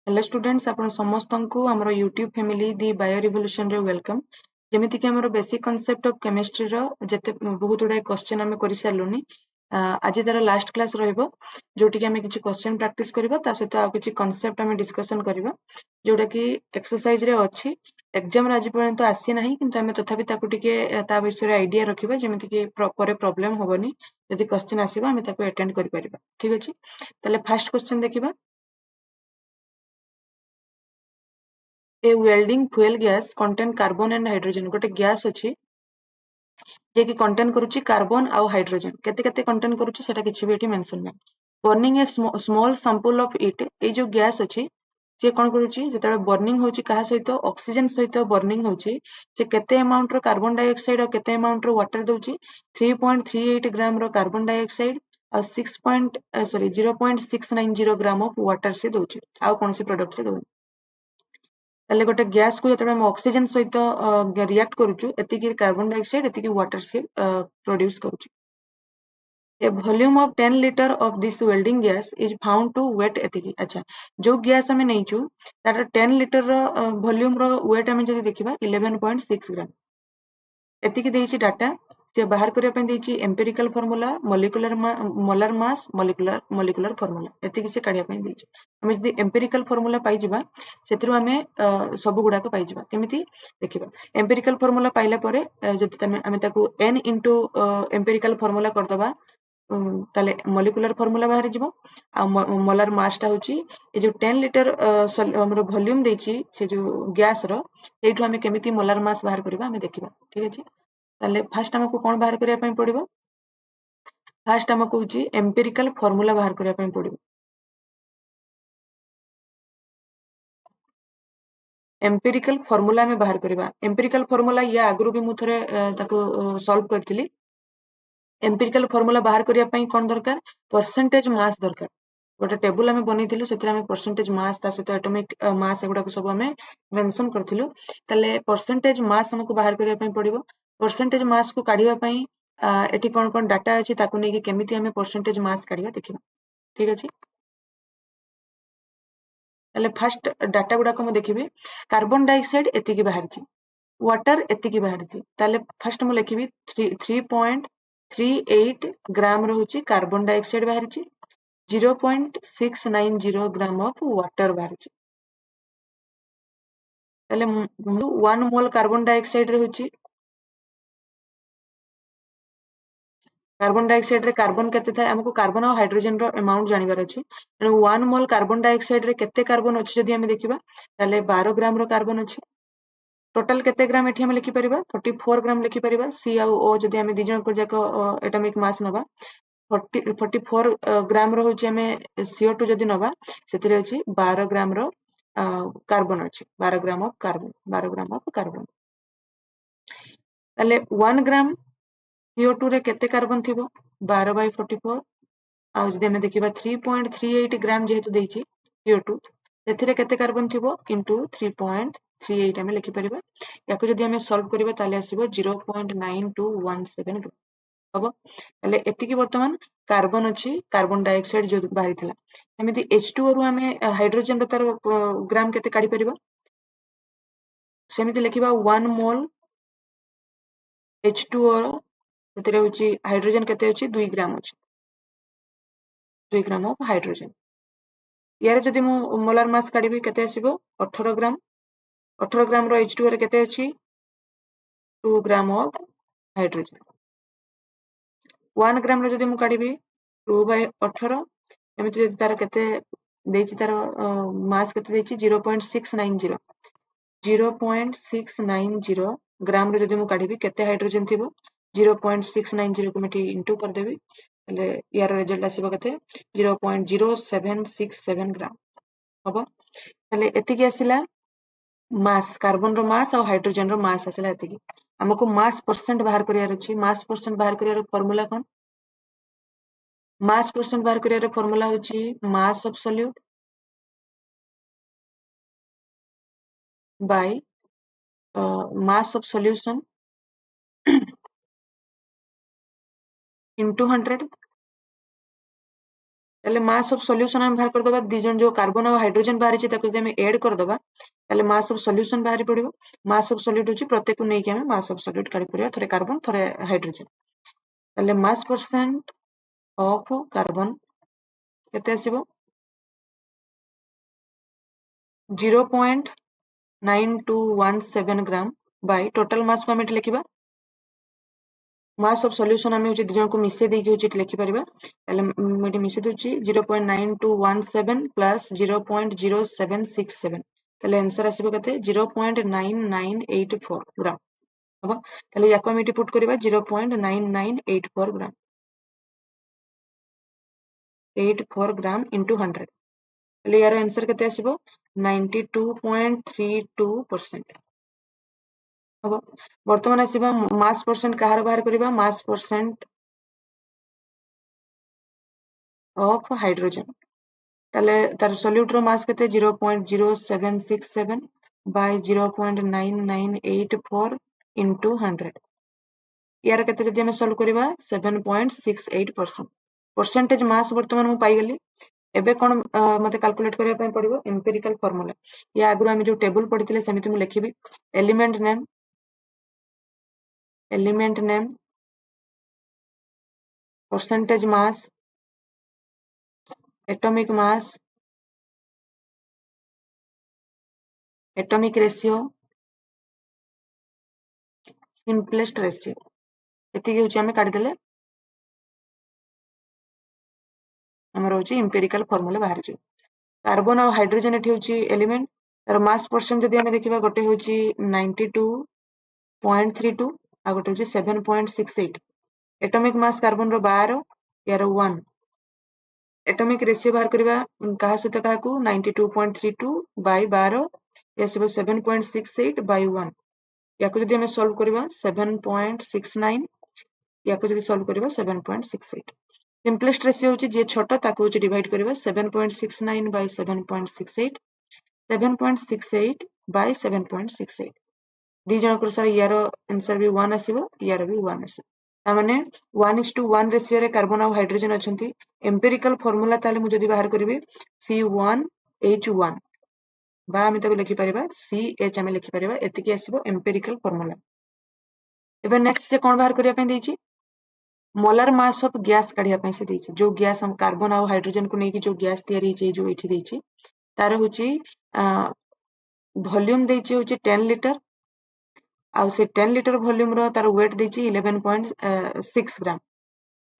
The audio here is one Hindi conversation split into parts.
हेलो स्टूडेंट्स आपण समस्तंकु हमर यूट्यूब फैमिली दी बायो रिवोल्यूशन रे वेलकम। जेमिति कि हमर बेसिक कांसेप्ट ऑफ केमिस्ट्री रो जते बहुत उडा क्वेश्चन हमें करि सारलुनी। आज तार लास्ट क्लास रहइबो जोटी कि हमें किछि क्वेश्चन प्रैक्टिस करबा ता सहित आ किछि कांसेप्ट हमें डिस्कशन करबा जोटा कि एक्सरसाइज रे अछि। एग्जाम आज पर्यंत आसी नाही किंतु हमें तथापि ताकु टिके ता विषय रे आईडिया रखिबा जेमिति कि प्रॉपर प्रॉब्लम होबनी। यदि क्वेश्चन आसीबा हमें ताकु अटेंड करि परिबा। ठीक अछि, तले फर्स्ट क्वेश्चन देखिबा। A welding fuel gas contain carbon and hydrogen। गोटे गैस अछि जे कि कंटेन करूची कार्बन आउ हाइड्रोजन। केते केते कंटेन करूची सेटा किछि भी एठी मेंशन नै। Burning a small sample of it. ए जो गैस अछि से कोन करूची जेतेबे बर्निंग होची कहा सहित ऑक्सीजन सहित बर्निंग होची से केते अमाउंट रो कार्बन डाइऑक्साइड और केते अमाउंट रो वाटर दउची 3.38 ग्राम रो कार्बन डाइऑक्साइड और 0.690 ग्राम ऑफ वाटर से दउची आउ कोन से प्रोडक्ट से दउची। ताले गोटे गैस को जतबे हम ऑक्सीजन सहित रिएक्ट करूछु एतिकी कार्बन डाइऑक्साइड एतिकी वाटर से produce करूछु। A volume of 10 liter of this welding gas is found to weight एतिकी। अच्छा, जो गैस हमें नैचु तार 10 लिटर रो वॉल्यूम रो वेट हमें जदि देखिबा 11.6 ग्राम। एतिकी देइछि डाटा से बाहर करिया पे देइछि empirical formula molecular molar mass molecular formula एतिकी से काढिया पे देइछि। हमें जदि एम्पिरिकल फार्मूला पाइ जिबा सेतिरु हमें सब गुडा को पाइ जिबा। केमिति देखिबा एम्पिरिकल फार्मूला पाइला परे जदि तमे हमें ताकू n इनटू एम्पिरिकल फार्मूला कर दबा ताले मॉलिक्यूलर फार्मूला बाहर जिवो आ मोलर मास टा होची ए जो 10 लिटर हमर वॉल्यूम देइछि से जो गैस रो एठु हमें केमिति मोलर मास बाहर करबा हमें देखिबा। ठीक अछि, ताले फर्स्ट हमको कोन बाहर करिया पई पड़िबो। फर्स्ट हमको होची एम्पिरिकल फार्मूला बाहर करिया पई पड़िबो। एम्पिरिकल फार्मूला में बाहर करबा। एम्पिरिकल फार्मूला या आगरु भी मु थरे ताको सॉल्व करथिली। एम्पिरिकल फार्मूला बाहर करिया पई कोन दरकार परसेंटेज मास दरकार। गोटे टेबल हमें बनेइथिलु सेतिर हमें परसेंटेज मास ता सहित एटॉमिक मास एगुडा को सब हमें मेंशन करथिलु। ताले परसेंटेज मास हमको बाहर करिया पई पड़िबो। परसेंटेज मास को काढिबा पई एठी कोन कोन डाटा अछि ताकू नै कि केमिति हमें परसेंटेज मास काढिबा देखिबा। ठीक अछि, ताले फर्स्ट डाटा गुडा को मु देखिबी। कार्बन डाइऑक्साइड एतिकी बाहर छि, वाटर एतिकी बाहर छि। ताले फर्स्ट मु लिखिबी 3.38 ग्राम रहुची कार्बन डाइऑक्साइड बाहर छि, 0.690 ग्राम ऑफ वाटर बाहर छि। ताले 1 मोल कार्बन डाइऑक्साइड रहुची। कार्बन डाइऑक्साइड रे कार्बन केते थाए हमको कार्बन और हाइड्रोजन रो अमाउंट जानिबार अछि। 1 मोल कार्बन डाइऑक्साइड रे केते कार्बन अछि जदि हमें देखिबा ताले 12 ग्राम रो कार्बन अछि। टोटल केते ग्राम एठी हम लिखि परिबा 44 ग्राम लिखि परिबा। सी आ ओ जदि हमें दिजन को जाको एटॉमिक मास नबा 44 ग्राम रो होची हमें CO2 जदि नबा सेतिरे अछि 12 ग्राम रो कार्बन अछि। 12 gram of carbon 12 gram of carbon. ताले 1 ग्राम CO2 रे केते कार्बन थिबो 12/44 आ जदि हमें देखिबा 3.38 ग्राम जेहेतु देइछि CO2 सेथिरे केते कार्बन थिबो इनटू 3.38 हमें लिखि परिबा। याको जदि हमें सॉल्व करिबा ताले आसीबो 0.9217 हबो। ताले एतिकी वर्तमान कार्बन अछि कार्बन डाइऑक्साइड जो बाहरी थिला। एमिति H2O रु हमें हाइड्रोजन रो तार ग्राम केते काढी परिबा। सेमिति लिखिबा 1 मोल H2O सेतिरे होची हाइड्रोजन केते अछि 2 ग्राम अछि। 2 ग्राम ऑफ हाइड्रोजन। यार जदि मु मोलर मास काढिबी केते आसीबो 18 ग्राम। 18 ग्राम रो H2O रे केते अछि 2 ग्राम ऑफ हाइड्रोजन। 1 ग्राम रो जदि मु काढिबी 2/18 एमिति जदि तार केते देइछि तार मास केते देइछि 0.690 0.690 ग्राम रो जदि मु काढिबी केते हाइड्रोजन थिबो 0.690 को मिटी इनटू कर देबी ताले यार रिजल्ट आसीबो केते 0.0767 ग्राम हबो। ताले एतिकी आसिला मास कार्बन रो मास और हाइड्रोजन रो मास आसिला एतिकी। हमको मास परसेंट बाहर करियार अछि। मास परसेंट बाहर करियार फार्मूला कोन मास परसेंट बाहर करियार फार्मूला होची mass of solute by mass of solution into 100 ताले मास ऑफ सॉल्यूशन हम बाहर कर दबा दी जन जो कार्बन और हाइड्रोजन बाहर छि ताको जे हम ऐड कर दबा ताले मास ऑफ सॉल्यूशन बाहर पड़िबो मास ऑफ सॉल्यूट होछि प्रत्येक को नै कि हम मास ऑफ सॉल्यूट काढी परिबा थरे कार्बन थरे हाइड्रोजन ताले मास परसेंट ऑफ कार्बन केते आसीबो 0.9217 ग्राम बाय टोटल मास को हम एठी लिखिबा मास ऑफ सॉल्यूशन हम होछि दी जन को मिसे देकी होछि एठी लिखि परिबा ताले एठी मिसे दोछि 0.9217 प्लस 0.0767 ताले आंसर आसीबो कते 0.9984 ग्राम हबो ताले याको हम एठी पुट करिबा 0.9984 ग्राम 84 ग्राम into 100 ताले यार आंसर कते आसीबो 92.32% हबो वर्तमान आसीबा मास परसेंट कहार बाहर करिबा मास परसेंट ऑफ हाइड्रोजन ताले तार सॉल्यूट रो मास केते 0.0767 बाय 0.9984 into 100 यार केते जदि हम सॉल्व करिबा 7.68% परसेंटेज मास वर्तमान मु पाई गेली एबे कोन मते कैलकुलेट करिया पय पड़िबो एम्पिरिकल फार्मूला या आगु हम जो टेबल पढिथिले समिति मु लिखिबी element name percentage mass atomic mass atomic ratio simplest ratio एति होची हमें काढी देले हमर होची एम्पिरिकल फार्मूला बाहर जे कार्बन और हाइड्रोजन एठी होची एलिमेंट तार मास परसेंट जदि हमें देखिबा गोटे होची 92.32 आ गोटे होची 7.68 एटॉमिक मास कार्बन रो 12 यार 1 एटॉमिक रेशियो बाहर करबा कहा सहित कहा को 92.32 बाय 12 या 7.68 बाय 1 याको जदि हमें सॉल्व करबा 7.69 याको जदि सॉल्व करबा 7.68 सिंपलेस्ट रेशियो होची जे छोटो ताको होची डिवाइड करबा 7.69 बाय 7.68 7.68 बाय 7.68 दी जन कर सारा यार आंसर भी 1 आसीबो यार भी 1 आसीबो तामाने 1:1 रेशियो रे कार्बन और हाइड्रोजन अछंती एम्पिरिकल फार्मूला ताले मु जदि बाहर करबी C1H1 बा हम ताको लिखि परिबा CH हम लिखि परिबा एतिकी आसीबो एम्पिरिकल फार्मूला एबे नेक्स्ट से कोन बाहर करिया पे देछि मोलर मास ऑफ गैस काढिया पे से देछि जो गैस हम कार्बन और हाइड्रोजन को नेकी जो गैस तयारी छै जो एठी देछि तार होछि वॉल्यूम देछि होछि 10 लीटर आ से 10 लीटर वॉल्यूम रो तार वेट देछि 11.6 ग्राम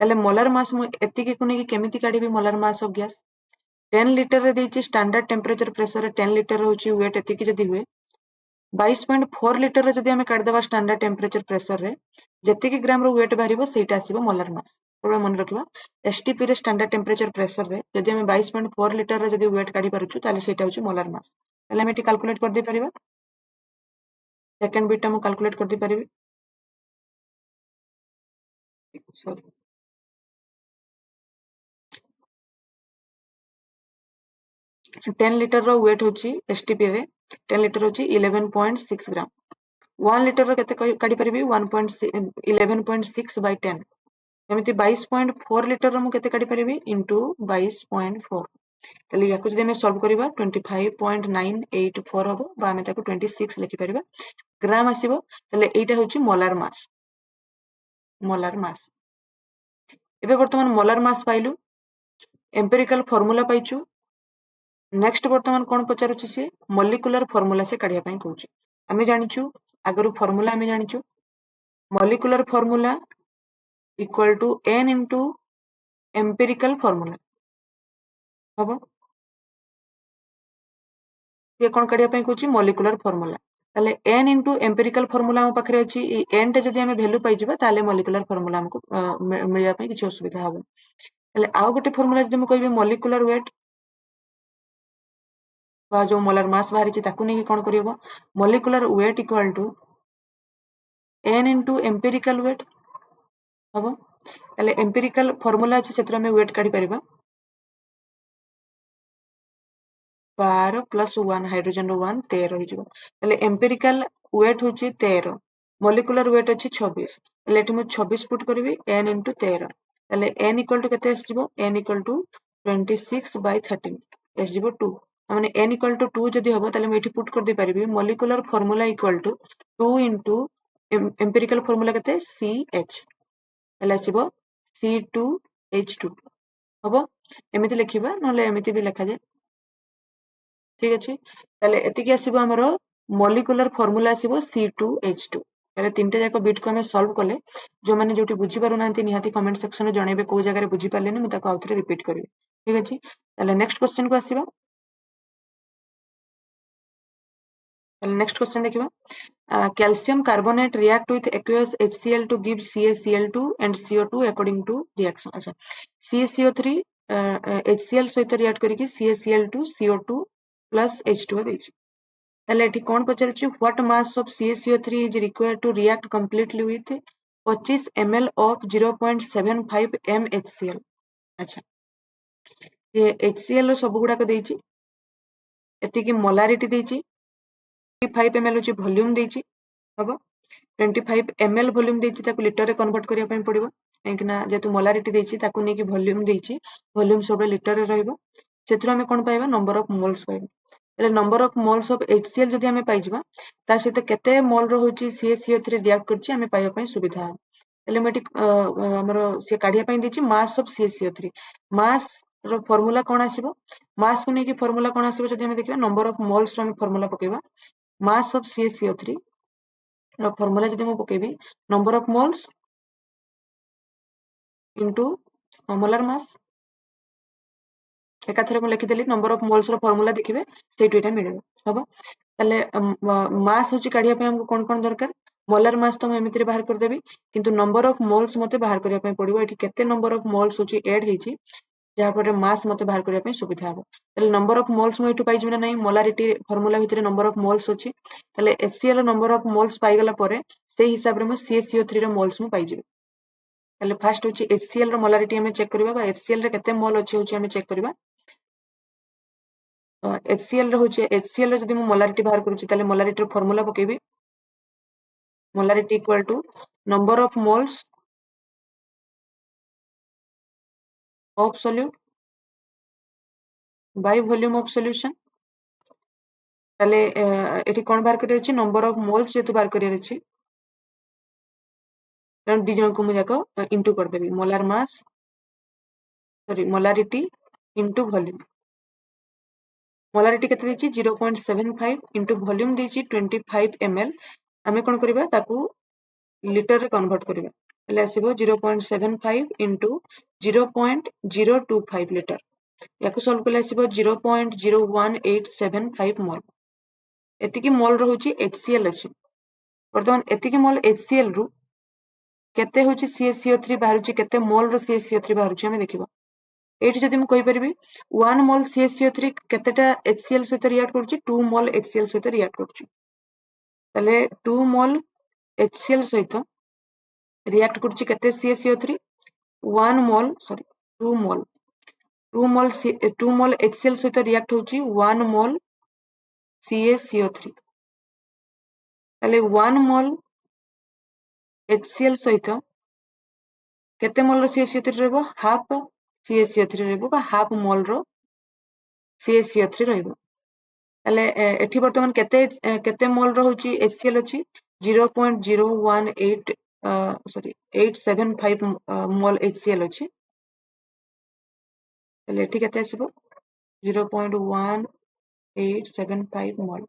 ताले मोलर मास मु एतिकी को नेकी केमिति काढिबी molar mass of gas 10 litre रे देछि स्टैंडर्ड टेंपरेचर प्रेशर 10 लीटर होछि वेट एतिकी जदि हुए 22.4 लीटर रे जदि हमें काढ देबा स्टैंडर्ड टेंपरेचर प्रेशर रे जतिकी ग्राम रो वेट बाहरिबो सेटा आसीबो मोलर मास तोबे मन रखिबा एसटीपी रे स्टैंडर्ड टेंपरेचर प्रेशर रे जदि हमें 22.4 लीटर रे जदि वेट काढी परछु ताले सेटा होछि मोलर मास ताले हम एटी कैलकुलेट कर दे परिबा सेकंड बिट हम कैलकुलेट कर दे परिबी सॉरी 10 लीटर रो वेट होछि एसटीपी रे 10 लीटर होछि 11.6 ग्राम 1 लीटर रो केते काढी परिबी 11.6 बाय 10 एमिति 22.4 लीटर रो मु केते काढी परिबी इनटू 22.4 ताले याको जदि हमें सॉल्व करिबा 25.984 हबो बा हमें ताको 26 लिखि परिबा ग्राम आसीबो ताले एटा होछि मोलार मास एबे वर्तमान मोलार मास पाइलु एम्पिरिकल फार्मूला पाइछु नेक्स्ट वर्तमान कोन पचारुछि से मॉलिक्यूलर फार्मूला से काढिया पई कहूछि हमें जानिछु आगरु फार्मूला हमें जानिछु molecular formula equal to n into empirical formula हबो ये कोन काढिया पई कहूछि मॉलिक्यूलर फार्मूला ताले n into एम्पिरिकल फार्मूला हम पाखरे अछि n टे जदि हमें वैल्यू पाइ जिबा ताले मॉलिक्यूलर फार्मूला हमको मिलिया पई किछि असुविधा हबो ताले आउ गोटे फार्मूला जदि हम कहबी मॉलिक्यूलर वेट बा जो मोलर मास बाहरी छि ताकू नै कोन करियबो molecular weight equal to n into empirical weight हबो ताले एम्पिरिकल फार्मूला अछि सेत्र में वेट काढी परिबा 12 plus 1 हाइड्रोजन रो 1 13 हो जिवो ताले एम्पिरिकल वेट होछि 13 मॉलिक्यूलर वेट अछि 26 ताले एठी मु 26 पुट करबी n into 13 ताले n इक्वल टू केते आसी जिवो n इक्वल टू 26/13 एस जीव 2 माने n इक्वल टू 2 जदि हबो ताले मैं एठी पुट कर दे परिबी molecular formula equal to 2 into empirical formula केते CH ताले आसीबो C2H2 हबो एमिति लिखिबा नले एमिति भी लिखा जाय ठीक अछि ताले एतिकी आसीबो हमरो मॉलिक्यूलर फार्मूला आसीबो C2H2 ताले तीनटे जाको बिट को हमें सॉल्व कले जो माने जोटी बुझी पारु नांती निहाती कमेंट सेक्शन में जणेबे को जगह रे बुझी पारलेनी मु ताको आउथरे रिपीट करबी ठीक अछि ताले नेक्स्ट क्वेश्चन को आसीबा ताले नेक्स्ट क्वेश्चन देखिबा calcium carbonate react with aqueous HCl to give CaCl2 and CO2 according to reaction अच्छा CaCO3 HCl सहित react करिकि CaCl2 CO2 plus H2O देछि ताले एठी कोन पचरछि what mass of CaCO3 is required to react completely with 25 ml of 0.75 m HCl अच्छा ये HCl रो सब गुडा को देछि एतिकी मोलारिटी देछि 25 ml होछि वॉल्यूम देछि हबो 25 ml वॉल्यूम देछि ताको लिटर रे कन्वर्ट करिया पय पड़िबो एकिना जेतु मोलारिटी देछि ताको नेकी वॉल्यूम देछि वॉल्यूम सब लिटर रे रहइबो सेथरो हमें कोन पाइबा नंबर ऑफ मोल्स पाइबा એટલે number of moles of HCl जदि हमें पाइजिबा ता सहित केते मोल रो होछि CaCO3 रिएक्ट करछि हमें पाइबा पय सुविधा एलिमेटिक हमरो से काढिया पय देछि मास of CaCO3 mass row formula कोन आसीबो मास को नेकी फार्मूला कोन आसीबो जदि हमें देखिबा नंबर ऑफ मोल्स रो हमें फार्मूला पकेबा मास ऑफ CaCO3 रो फार्मूला जदि हम पकेबी number of moles into molar mass एकाथरे को लिखि देली नंबर ऑफ मोल्स रो फार्मूला देखिबे सेटु एटा मिलेबो हबो ताले मास होची काढिया पे हमको कोन कोन दरकार मोलर मास तो हम एमितिरे बाहर कर देबी किंतु नंबर ऑफ मोल्स मते बाहर करिया पे पड़िबो एठी केते नंबर ऑफ मोल्स होची ऐड हेची जहा पर मास मते बाहर करिया पे सुविधा हबो ताले नंबर ऑफ मोल्स म एठु पाइजिबे ना नहीं मोलारिटी फार्मूला भितरे नंबर ऑफ मोल्स होची ताले HCl रो नंबर ऑफ मोल्स पाइ गला परे से हिसाब रे म CaCO3 रो मोल्स म पाइजिबे ताले फर्स्ट होची HCl रो मोलारिटी हमें चेक करबा बा HCl रे केते मोल अछि होची हमें चेक करबा HCl रे होची HCl रे जदि म मोलारिटी बाहर करूची ताले मोलारिटी रो फार्मूला पकेबी molarity equal to number of moles of solute by volume of solution ताले एठी कोन बाहर करियर अछि नंबर ऑफ मोल्स जेतु बाहर करियर अछि कारण दी जन को मु जाको इनटू कर देबी molar mass sorry molarity into volume molarity केते देछि 0.75 इनटू वॉल्यूम देछि 25 ml हमें कोन करबा ताकू लिटर रे कन्वर्ट करबा એટલે ଆସିବ 0.75 into 0.025 लिटर याको सॉल्व कले ଆସିବ 0.01875 मोल एतिकी मोल रहउची HCl अछि वर्तमान एतिकी मोल HCl रु केते होची CaCO3 बाहरुची केते मोल रो CaCO3 बाहरुची हमें देखिबा एठी जदि मु कहि परिबी 1 मोल CaCO3 केतेटा HCl सहित रिएक्ट करूची 2 मोल HCl सहित रिएक्ट करूची तले 2 मोल HCl सहित रिएक्ट करूची केते CaCO3 1 मोल सॉरी 2 मोल 2 मोल HCl सहित रिएक्ट होची 1 मोल CaCO3 तले 1 मोल HCl सहित केते मोल रो CaCO3 रहबो हाफ CaCO3 रहबो बा हाफ मोल रो CaCO3 रहबो तले एठी वर्तमान केते मोल रो होची HCl अछि 0.018 सॉरी 875 मोल HCl अछि तले एठी केते आसीबो 0.1875 मोल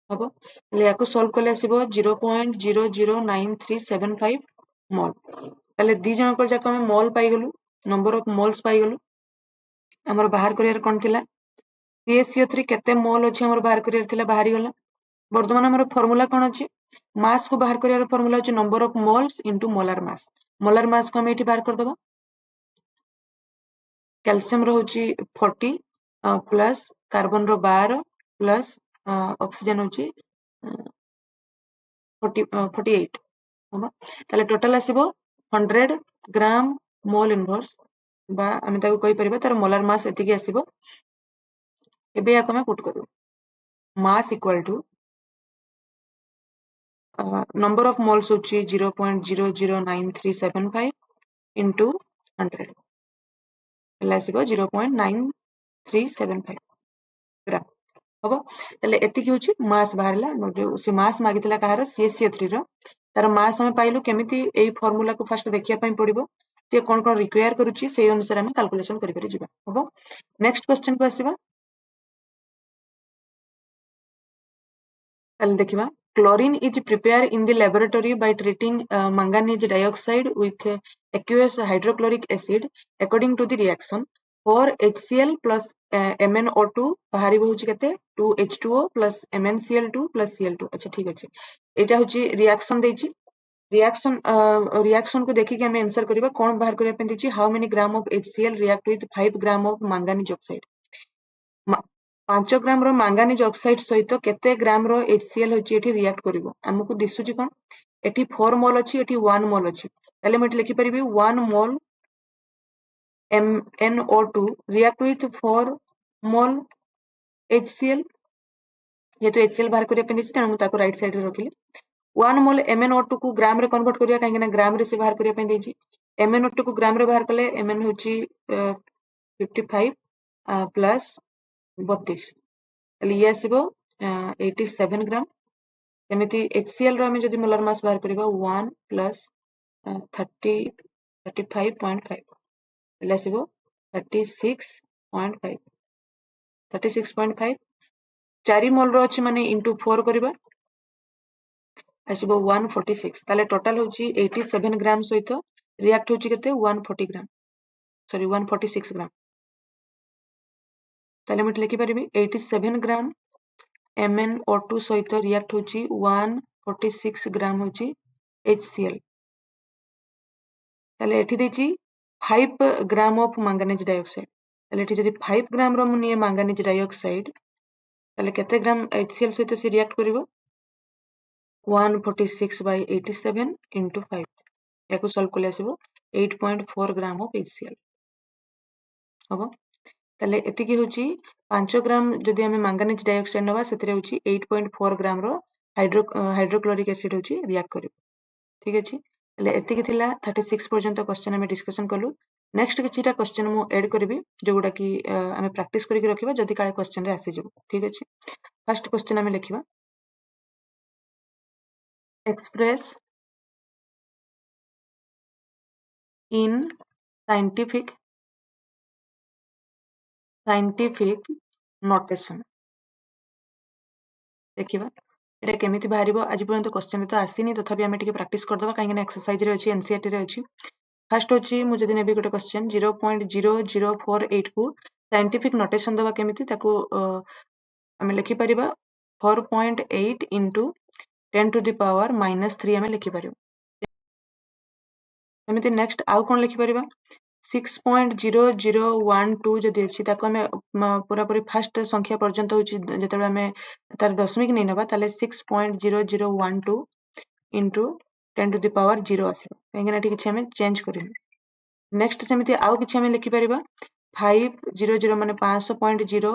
हबो तले याको सॉल्व कले आसीबो 0.009375 मोल तले दी जन को जाको हम मोल पाई गलु नंबर ऑफ मोल्स पाई गलु हमर बाहर करियर कोन थिला CaCO3 केते मोल अछि हमर बाहर करियर थिला बाहरी गला वर्तमान हमर फार्मूला कोन अछि मास को बाहर करियर फार्मूला अछि number of moles into molar मास को हम एठी बाहर कर दबा कैल्शियम रो होची 40 प्लस कार्बन रो 12 प्लस ऑक्सीजन होची 48 हबा ताले टोटल आसीबो 100 ग्राम मोल इनवर्स बा हम ताको कहि परिबा तार मोलर मास एतिकी आसीबो एबे याको हम पुट करू mass equal to number of moles होची 0.00935 into 100 ହେଲେ ଆସିବ 0.9375 ଗ୍ରାମ ହବ। ତାହେଲେ ଏତିକି ହଉଛି ମାସ୍ ବାହାରିଲା। ସେ ମାସ୍ ମାଗିଥିଲା କାହାର CaCO3 ର ତାର ମାସ୍ ଆମେ ପାଇଲୁ କେମିତି ଏଇ ଫର୍ମୁଲାକୁ ଫାଷ୍ଟ ଦେଖିବା ପାଇଁ ପଡିବ ସେ କଣ କଣ ରିକ୍ୱାୟାର କରୁଛି ସେଇ ଅନୁସାରେ ଆମେ କାଲକୁଲେସନ କରିକରି ଯିବା ହବ। ନେକ୍ସଟ କ୍ୱେଶ୍ଚନ କୁ ଆସିବା। ତାହେଲେ ଦେଖିବା chlorine is prepared in the laboratory by treating manganese dioxide with aqueous hydrochloric acid according to the reaction for HCl plus MnO2 ବାହାରିବ ହଉଛି କେତେ 2H2O plus MnCl2 plus Cl2 ଆଚ୍ଛା ଠିକ ଅଛି ଏଇଟା ହଉଛି ରିଆକ୍ସନ ଦେଇଛି रिएक्शन को देखिए हमें आंसर करिबा कोन बाहर करिया पे दिछि how many gram of HCl react with 5 gram of manganese oxide 5 gram रो manganese oxide सहित केते ग्राम रो HCl होछि एठी रिएक्ट करिवो हमकु दिसुछि कोन एठी 4 मोल अछि एठी 1 मोल अछि ताले मैं लिखि परिबी 1 मोल MnO2 react with 4 mole HCl ये तो HCl बाहर करिया पे दिछि त हम ताको राइट साइड रे रखिली 1 मोल MnO2 को ग्राम रे कन्वर्ट करिया काहे ना ग्राम रे से बाहर करिया पे देछि MnO2 को ग्राम रे बाहर कले Mn होछि 55 प्लस 32 ताले ये आसीबो 87 ग्राम सेमिति HCl रो हम जदि मोलार मास बाहर करिबा 1 प्लस 35.5 ताले आसीबो 36.5 4 मोल रो अछि माने इनटू 4 करिबा आसीबो 146 ताले टोटल होछि 87 ग्राम सहित रिएक्ट होछि केते 140 ग्राम सॉरी 146 ग्राम ताले मैं लिखि परिबी 87 ग्राम MnO2 सहित रिएक्ट होछि 146 ग्राम होछि HCl ताले एठी देछि 5 ग्राम ऑफ मैंगनीज डाइऑक्साइड ताले एठी जदि 5 ग्राम रो मुनिए मैंगनीज डाइऑक्साइड ताले केते ग्राम HCl सहित से रिएक्ट करिवो 146 by 87 into 5 याको सॉल्व कले आसीबो 8.4 ग्राम ऑफ HCl हबो ताले एतिकी होची 5 ग्राम जदि हमें मैंगनीज डाइऑक्साइड नबा सेतिरे होची 8.4 ग्राम रो हाइड्रोक्लोरिक एसिड होची रिएक्ट करिवो ठीक अछि ताले एतिकी थिला 36 पर्यंत क्वेश्चन हमें डिस्कशन करलु नेक्स्ट किछिटा क्वेश्चन मु ऐड करबी जोगुडा की हमें प्रैक्टिस करिक रखिबा जदि काळे क्वेश्चन रे आसी जबो ठीक अछि फर्स्ट क्वेश्चन हमें लिखिबा express in scientific notation देखिबा एटा केमिति बाहरिबो आज पर्यंत क्वेश्चन तो आसीनी तथापि हमें टिके प्रैक्टिस करदबा काहे एक्सरसाइज रे अछि एनसीईआरटी रे अछि फर्स्ट होची मु जदि नेबी गोटे क्वेश्चन 0.0048 को साइंटिफिक नोटेशन दबा केमिति ताको हमें लिखि परिबा 4.8 into 10 to the power -3 हमें लिखि परिबो एमिति नेक्स्ट आउ कोन लिखि परिबा 6.0012 जदि अछि ताको हमें पूरा पूरी फर्स्ट संख्या पर्यंत होची जेतेबे हमें तार दशमिक नै नबा ताले 6.0012 into 10 to the power 0 आसीबो काहेकि एठी किछि हमें चेंज करिबो नेक्स्ट सेमिति आउ किछि हमें लिखि परिबा 500 माने 500.0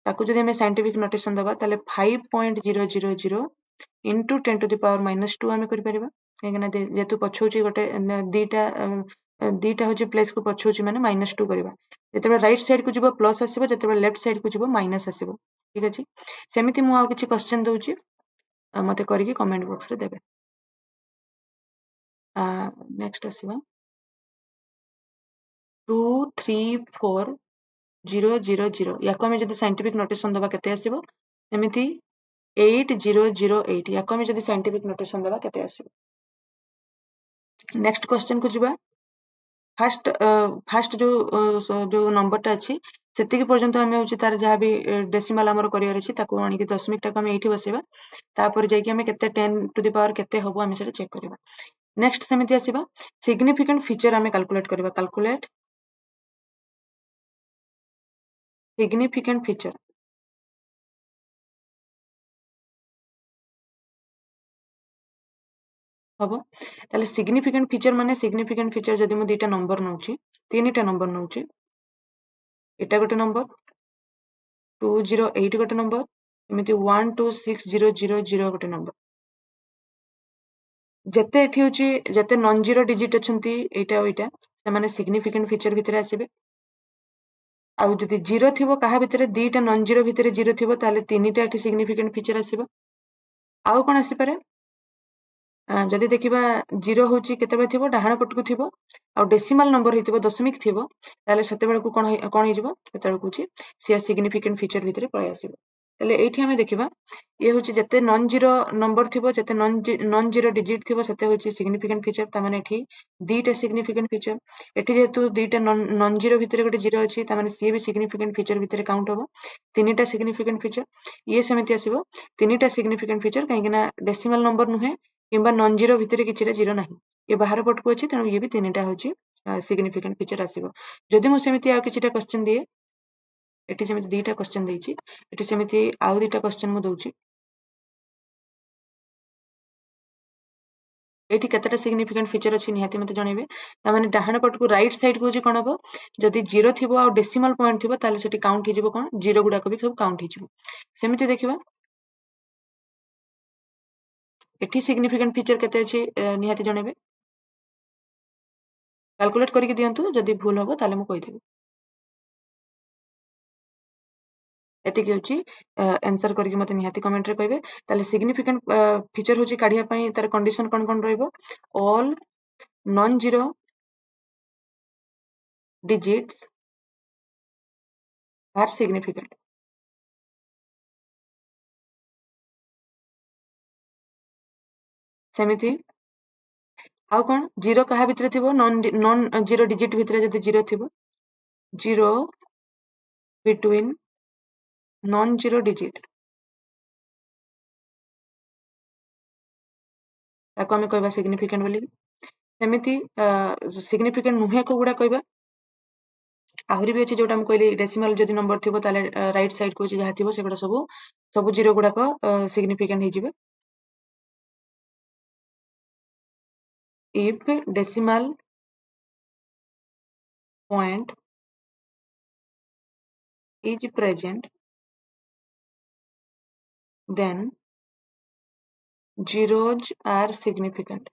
ताको जदि हमें साइंटिफिक नोटेशन दबा ताले 5.000 into 10 to the power -2 हमें करि परिबा काहेकि जेतु पछौची गोटे दीटा होची प्लेस को पछौची माने -2 करिबा जेतेबे राइट साइड को जिवो प्लस आसीबो जेतेबे लेफ्ट साइड को जिवो माइनस आसीबो ठीक अछि सेमिति मु आ किछि क्वेश्चन दउची मते करिकि कमेंट बॉक्स रे देबे नेक्स्ट आसीबा 234000 याको हमें जदि साइंटिफिक नोटेशन दबा केते आसीबो सेमिति 8008 याको हमें जदि साइंटिफिक नोटेशन दबा केते आसीबो नेक्स्ट क्वेश्चन को जिबा फर्स्ट जो नंबरटा अछि सेतिकी पर्यंत हमें होची तार जहा भी डेसिमल हमर करियर अछि ताको आनी कि दशमिक टाको हम एठी बसेबा तापर जाय कि हमें केते 10 टू द पावर केते होबो हमें सेटा चेक करबा नेक्स्ट सेमिति आसीबा सिग्निफिकेंट फीचर हमें कैलकुलेट करबा कैलकुलेट सिग्निफिकेंट फीचर हबो ताले सिग्निफिकेंट फीचर माने सिग्निफिकेंट फीचर जदि मु दुटा नंबर नउची तीनटा नंबर नउची एटा गोटे नंबर 208 गोटे नंबर एमिति 126000 गोटे नंबर जते एठी होची जते नॉन जीरो डिजिट अछंती एटा ओइटा से माने सिग्निफिकेंट फीचर भितरे आसीबे आउ जदि जीरो थिबो काहा भितरे दीटा नॉन जीरो भितरे जीरो थिबो ताले तीनिटा एठी सिग्निफिकेंट फीचर आसीबो आउ कोन आसी पारे जदि देखिबा जीरो होची केतेबे थिबो डाहाण पटकु थिबो आ डेसिमल नंबर हिथिबो दशमिक थिबो ताले सेते बेलकु कोन हिजिबो सेते बेलकु छि सी सिग्निफिकेंट फीचर भितरे पळै आसीबो ताले एठी हमें देखिबा ये होची जते नॉन जीरो नंबर थिबो जते नॉन जीरो डिजिट थिबो सेते होची सिग्निफिकेंट फीचर ता माने एठी दीटा सिग्निफिकेंट फीचर एठी जेतु दीटा नॉन जीरो भितरे गोटे जीरो अछि ता माने सी भी सिग्निफिकेंट फीचर भितरे काउंट होबो तीनिटा सिग्निफिकेंट फीचर ये सेमिति आसीबो तीनिटा सिग्निफिकेंट फीचर काहेकिना डेसिमल नंबर नुहे किंबा नॉन जीरो भितरे किछिरा जीरो नाही ये बाहर पटकु अछि तेणु ये भी तीनिटा होची सिग्निफिकेंट फीचर आसीबो जदि मु सेमिति आ किछिटा क्वेश्चन दिए एठी सेमिति दीटा क्वेश्चन देइछि एठी सेमिति आउ दीटा क्वेश्चन मु दउछि एठी केतेटा सिग्निफिकेंट फीचर अछि निहाती मते जणेबे ता माने डाहाण पटकु राइट साइड को जे कोन हबो जदि जीरो थिबो आ डेसिमल पॉइंट थिबो ताले सेठी काउंट हिजिबो कोन जीरो गुडा को भी सब काउंट हिजिबो सेमिति देखिबा एठी सिग्निफिकेंट फीचर केते अछि निहाती जणेबे कैलकुलेट करके दियंतु जदि भूल हबो ताले मु कहि देबी एतिकी होची आंसर करके मते निहाती कमेंट रे कहबे ताले सिग्निफिकेंट फीचर होची काढिया पई तार कंडीशन कोन कोन रहइबो all non zero digits are significant सेमिति आउ कोन जीरो कहा भितरे थिबो नॉन जीरो डिजिट भितरे जदि जीरो थिबो zero between non zero digit ताको हमें कहबा सिग्निफिकेंट बोली सेमिति सिग्निफिकेंट नुहे को गुडा कहबा आहुरी भी अछि जोटा हम कहली डेसिमल जदि नंबर थिबो ताले राइट साइड को जहा थिबो सेगुडा सब जीरो गुडा को सिग्निफिकेंट हे जिवे if decimal point is present then zeros are significant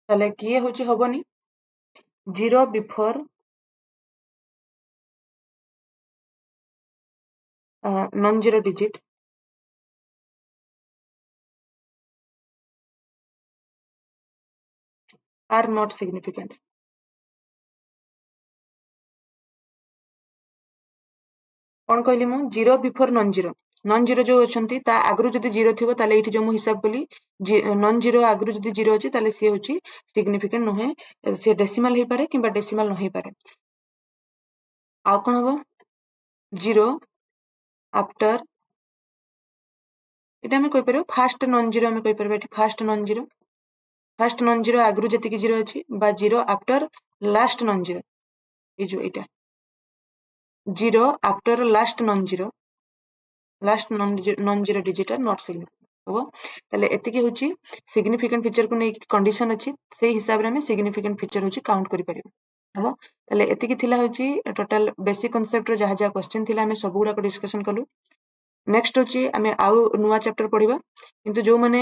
ताले किए होची हबनी zero before non zero digit are not significant कौन कहली मु जीरो बिफोर नॉन जीरो जो अछंती ता आगरु जदि जीरो थिबो ताले एठी जो मु हिसाब कली नॉन जीरो आगरु जदि जीरो अछि ताले सी होची सिग्निफिकेंट नहे से डेसिमल हे पारे किबा डेसिमल नहे पारे आ कोन हबो जीरो आफ्टर एटा हमें कहि परबो फर्स्ट नॉन जीरो हमें कहि परबो एठी फर्स्ट नॉन जीरो आगरु जति की जीरो अछि बा zero after last non zero ए जो एटा zero after last non zero digit are not significant हो ताले एतिकी होची सिग्निफिकेंट फीचर को नै कंडीशन अछि सेही हिसाब रे हमें सिग्निफिकेंट फीचर होची काउंट करि परिबो हो ताले एतिकी थिला होची टोटल बेसिक कांसेप्ट रो जहा जहा क्वेश्चन थिला हमें सब गुडा को डिस्कशन कलु नेक्स्ट होची हमें आउ नुवा चैप्टर पढिबा किंतु जो माने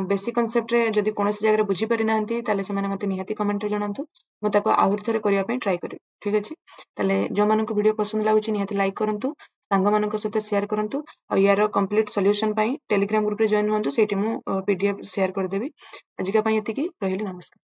बेसिक कांसेप्ट रे जदी कोनोसी जगह रे बुझी पारि नाहंती ताले से माने मते निहाती कमेंट रे जणांतु म ताको आहुर थरे करिया पई ट्राई करिबि ठीक अछि ताले जो मानन को वीडियो पसंद लागुची निहाती लाइक करंतु सांग मानन को सते शेयर करंतु आ यार कंप्लीट सॉल्यूशन पई टेलीग्राम ग्रुप रे जॉइन होंतु सेठी मु पीडीएफ शेयर कर देबी आज का पई एतिकी रहिली नमस्कार।